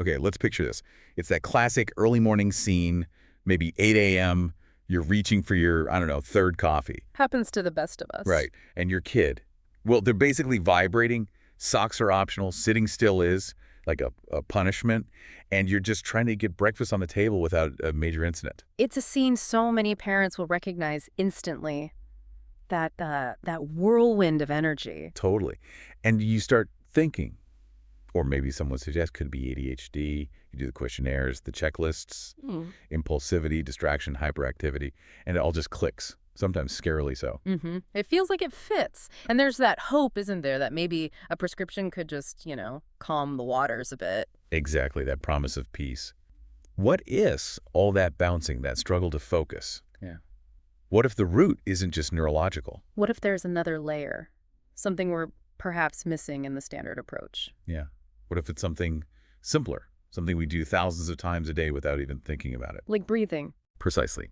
Okay, let's picture this. It's that classic early morning scene, maybe 8 a.m., you're reaching for your, I don't know, third coffee. Happens to the best of us. Right. And your kid, well, they're basically vibrating. Socks are optional. Sitting still is like a punishment. And you're just trying to get breakfast on the table without a major incident. It's a scene so many parents will recognize instantly, that whirlwind of energy. Totally. And you start thinking, or maybe someone suggests could be ADHD. You do the questionnaires, the checklists, impulsivity, distraction, hyperactivity, and it all just clicks, sometimes scarily so. It feels like it fits. And there's that hope, isn't there, that maybe a prescription could just, calm the waters a bit. Exactly, that promise of peace. What is all that bouncing, that struggle to focus? Yeah. What if the root isn't just neurological? What if there's another layer? Something we're perhaps missing in the standard approach. Yeah. What if it's something simpler? Something we do thousands of times a day without even thinking about it? Like breathing. Precisely.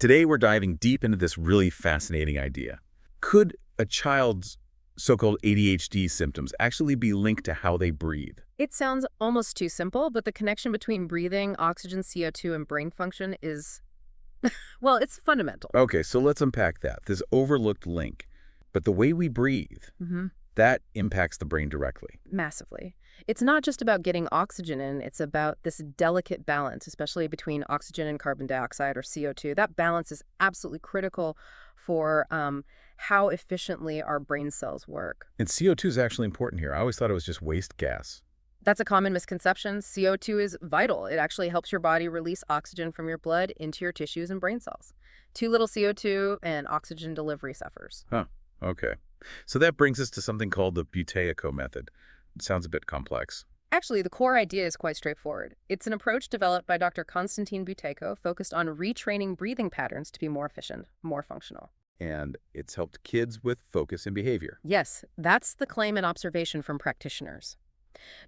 Today, we're diving deep into this really fascinating idea. Could a child's so-called ADHD symptoms actually be linked to how they breathe? It sounds almost too simple, but the connection between breathing, oxygen, CO2, and brain function is, well, it's fundamental. Okay, so let's unpack that. This overlooked link. But the way we breathe, that impacts the brain directly. Massively. It's not just about getting oxygen in, it's about this delicate balance, especially between oxygen and carbon dioxide or CO2. That balance is absolutely critical for how efficiently our brain cells work. And CO2 is actually important here. I always thought it was just waste gas. That's a common misconception. CO2 is vital. It actually helps your body release oxygen from your blood into your tissues and brain cells. Too little CO2 and oxygen delivery suffers. Huh. Okay. So that brings us to something called the Buteyko Method. It sounds a bit complex. Actually, the core idea is quite straightforward. It's an approach developed by Dr. Konstantin Buteyko focused on retraining breathing patterns to be more efficient, more functional. And it's helped kids with focus and behavior. Yes, that's the claim and observation from practitioners.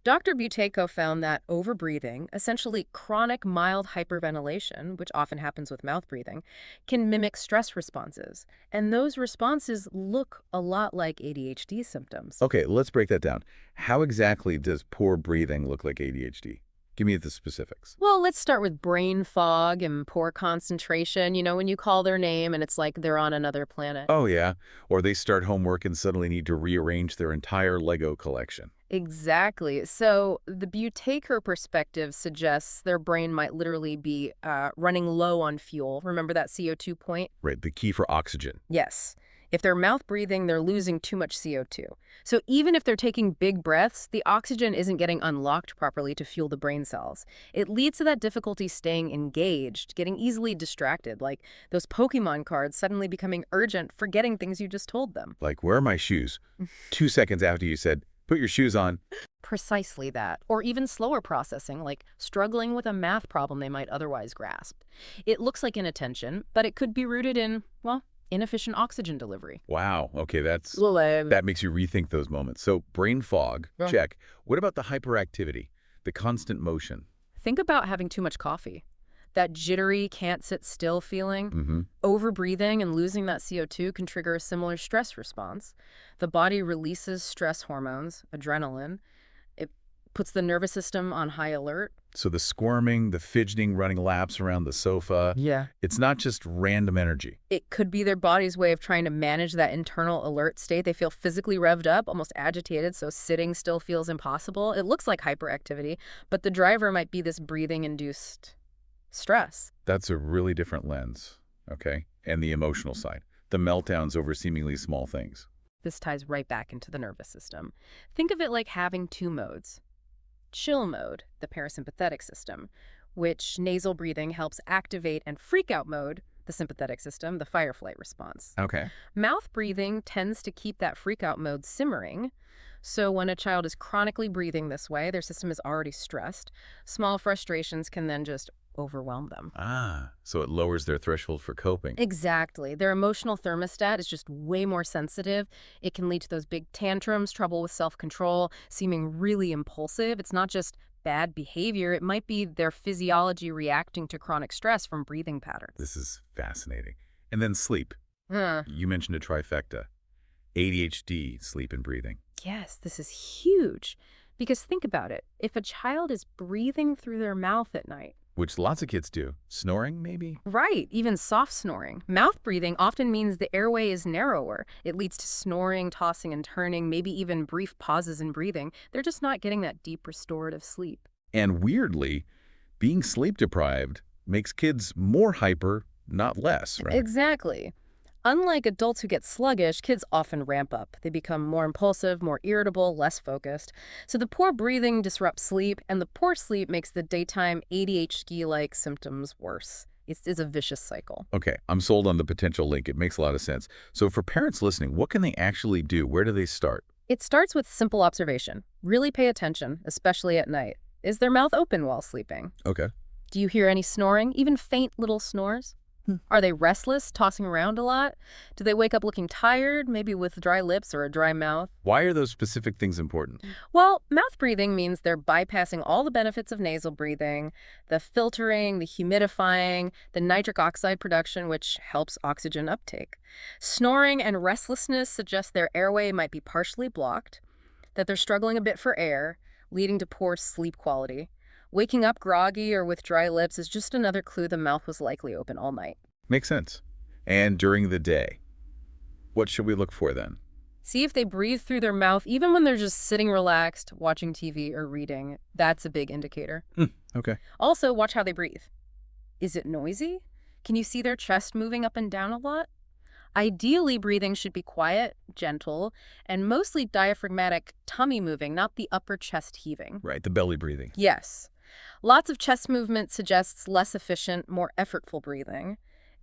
Dr. Buteyko found that overbreathing, essentially chronic mild hyperventilation, which often happens with mouth breathing, can mimic stress responses. And those responses look a lot like ADHD symptoms. Okay, let's break that down. How exactly does poor breathing look like ADHD? Give me the specifics. Well, let's start with brain fog and poor concentration. When you call their name and it's like they're on another planet. Oh, yeah. Or they start homework and suddenly need to rearrange their entire Lego collection. Exactly. So the Buteyko perspective suggests their brain might literally be running low on fuel. Remember that CO2 point? Right, the key for oxygen. Yes. If they're mouth breathing, they're losing too much CO2. So even if they're taking big breaths, the oxygen isn't getting unlocked properly to fuel the brain cells. It leads to that difficulty staying engaged, getting easily distracted, like those Pokemon cards suddenly becoming urgent, forgetting things you just told them. Like, where are my shoes? 2 seconds after you said, put your shoes on. Precisely that. Or even slower processing, like struggling with a math problem they might otherwise grasp. It looks like inattention, but it could be rooted in, well, inefficient oxygen delivery. Wow. Okay, that makes you rethink those moments. So brain fog, check. What about the hyperactivity, the constant motion? Think about having too much coffee. That jittery, can't sit still feeling. Overbreathing and losing that CO2 can trigger a similar stress response. The body releases stress hormones, adrenaline. It puts the nervous system on high alert. So the squirming, the fidgeting, running laps around the sofa. Yeah. It's not just random energy. It could be their body's way of trying to manage that internal alert state. They feel physically revved up, almost agitated, so sitting still feels impossible. It looks like hyperactivity, but the driver might be this breathing-induced stress. That's a really different lens, okay? And the emotional side, the meltdowns over seemingly small things. This ties right back into the nervous system. Think of it like having two modes. Chill mode, the parasympathetic system, which nasal breathing helps activate, and freak out mode, the sympathetic system, the fight-or-flight response. Okay. Mouth breathing tends to keep that freak out mode simmering. So when a child is chronically breathing this way, their system is already stressed. Small frustrations can then just overwhelm them. Ah, so it lowers their threshold for coping. Exactly. Their emotional thermostat is just way more sensitive. It can lead to those big tantrums, trouble with self-control, seeming really impulsive. It's not just bad behavior. It might be their physiology reacting to chronic stress from breathing patterns. This is fascinating. And then sleep. Huh. You mentioned a trifecta. ADHD, sleep and breathing. Yes, this is huge. Because think about it. If a child is breathing through their mouth at night, Which lots of kids do. Snoring, maybe? right, even soft snoring. Mouth breathing often means the airway is narrower. It leads to snoring, tossing and turning, maybe even brief pauses in breathing. They're just not getting that deep restorative sleep. And weirdly, being sleep deprived makes kids more hyper, not less, right? Exactly. Unlike adults who get sluggish, kids often ramp up. They become more impulsive, more irritable, less focused. So the poor breathing disrupts sleep, and the poor sleep makes the daytime ADHD-like symptoms worse. It's a vicious cycle. Okay, I'm sold on the potential link. It makes a lot of sense. So for parents listening, what can they actually do? Where do they start? It starts with simple observation. Really pay attention, especially at night. Is their mouth open while sleeping? Okay. Do you hear any snoring, even faint little snores? Are they restless, tossing around a lot? Do they wake up looking tired, maybe with dry lips or a dry mouth? Why are those specific things important? Well, mouth breathing means they're bypassing all the benefits of nasal breathing, the filtering, the humidifying, the nitric oxide production, which helps oxygen uptake. Snoring and restlessness suggest their airway might be partially blocked, that they're struggling a bit for air, leading to poor sleep quality. Waking up groggy or with dry lips is just another clue the mouth was likely open all night. Makes sense. And during the day, what should we look for then? See if they breathe through their mouth even when they're just sitting relaxed, watching TV or reading. That's a big indicator. Okay. Also, watch how they breathe. Is it noisy? Can you see their chest moving up and down a lot? Ideally, breathing should be quiet, gentle, and mostly diaphragmatic tummy moving, not the upper chest heaving. Right, the belly breathing. Yes. Lots of chest movement suggests less efficient, more effortful breathing.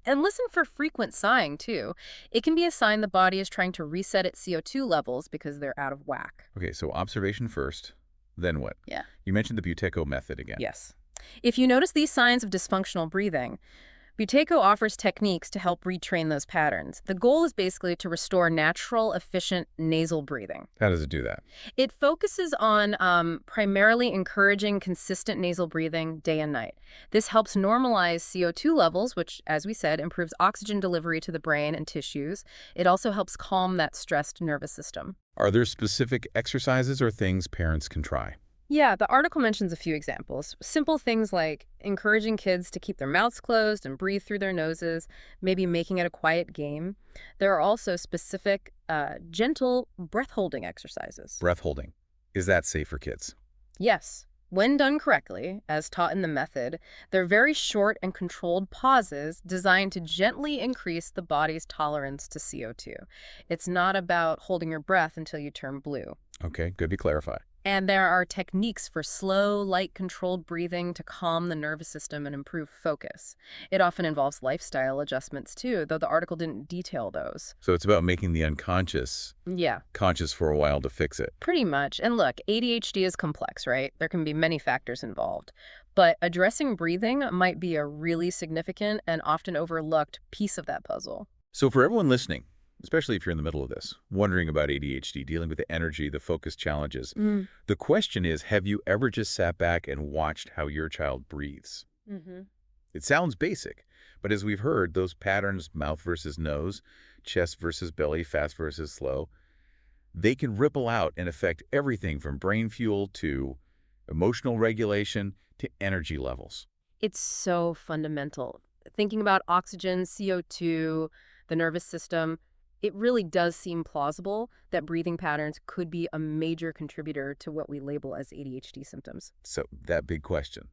And listen for frequent sighing, too. It can be a sign the body is trying to reset its CO2 levels because they're out of whack. Okay, so observation first, then what? Yeah. You mentioned the Buteyko method again. Yes. If you notice these signs of dysfunctional breathing, Buteyko offers techniques to help retrain those patterns. The goal is basically to restore natural, efficient nasal breathing. How does it do that? It focuses on primarily encouraging consistent nasal breathing day and night. This helps normalize CO2 levels, which, as we said, improves oxygen delivery to the brain and tissues. It also helps calm that stressed nervous system. Are there specific exercises or things parents can try? Yeah, the article mentions a few examples. Simple things like encouraging kids to keep their mouths closed and breathe through their noses, maybe making it a quiet game. There are also specific, gentle breath-holding exercises. Breath holding. Is that safe for kids? Yes. When done correctly, as taught in the method, they're very short and controlled pauses designed to gently increase the body's tolerance to CO2. It's not about holding your breath until you turn blue. Okay, good to clarify. And there are techniques for slow, light, controlled breathing to calm the nervous system and improve focus. It often involves lifestyle adjustments, too, though the article didn't detail those. So it's about making the unconscious Yeah, conscious for a while to fix it. pretty much. And look, ADHD is complex, right? There can be many factors involved. But addressing breathing might be a really significant and often overlooked piece of that puzzle. So for everyone listening, especially if you're in the middle of this, wondering about ADHD, dealing with the energy, the focus challenges, the question is, have you ever just sat back and watched how your child breathes? It sounds basic, but as we've heard, those patterns, mouth versus nose, chest versus belly, fast versus slow, they can ripple out and affect everything from brain fuel to emotional regulation to energy levels. It's so fundamental. Thinking about oxygen, CO2, the nervous system, it really does seem plausible that breathing patterns could be a major contributor to what we label as ADHD symptoms. So that big question,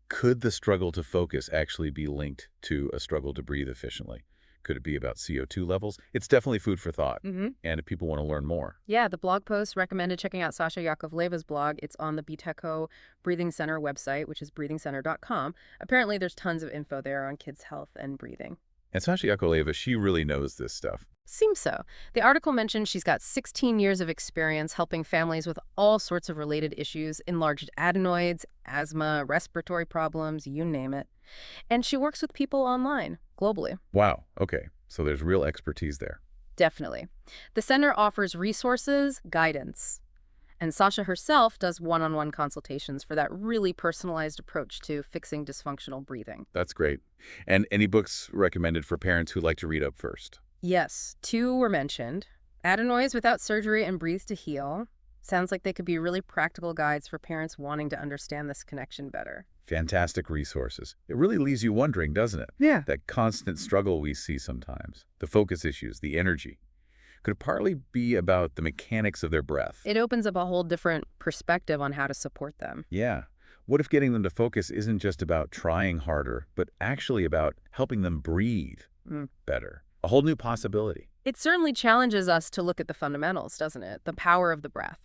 could the struggle to focus actually be linked to a struggle to breathe efficiently? Could it be about CO2 levels? It's definitely food for thought. And if people want to learn more. Yeah, the blog post recommended checking out Sasha Yakovleva's blog. It's on the Buteyko Breathing Center website, which is breathingcenter.com. Apparently, there's tons of info there on kids' health and breathing. And Sasha Yakovleva, she really knows this stuff. Seems so. The article mentioned she's got 16 years of experience helping families with all sorts of related issues, enlarged adenoids, asthma, respiratory problems, you name it. And she works with people online, globally. Wow. Okay. So there's real expertise there. Definitely. The center offers resources, guidance. And Sasha herself does one-on-one consultations for that really personalized approach to fixing dysfunctional breathing. That's great. And any books recommended for parents who like to read up first? Yes, 2 were mentioned. Adenoids Without Surgery and Breathe to Heal. Sounds like they could be really practical guides for parents wanting to understand this connection better. Fantastic resources. It really leaves you wondering, doesn't it? Yeah. That constant struggle we see sometimes, the focus issues, the energy, could it partly be about the mechanics of their breath? It opens up a whole different perspective on how to support them. Yeah. What if getting them to focus isn't just about trying harder, but actually about helping them breathe better? A whole new possibility. It certainly challenges us to look at the fundamentals, doesn't it? The power of the breath,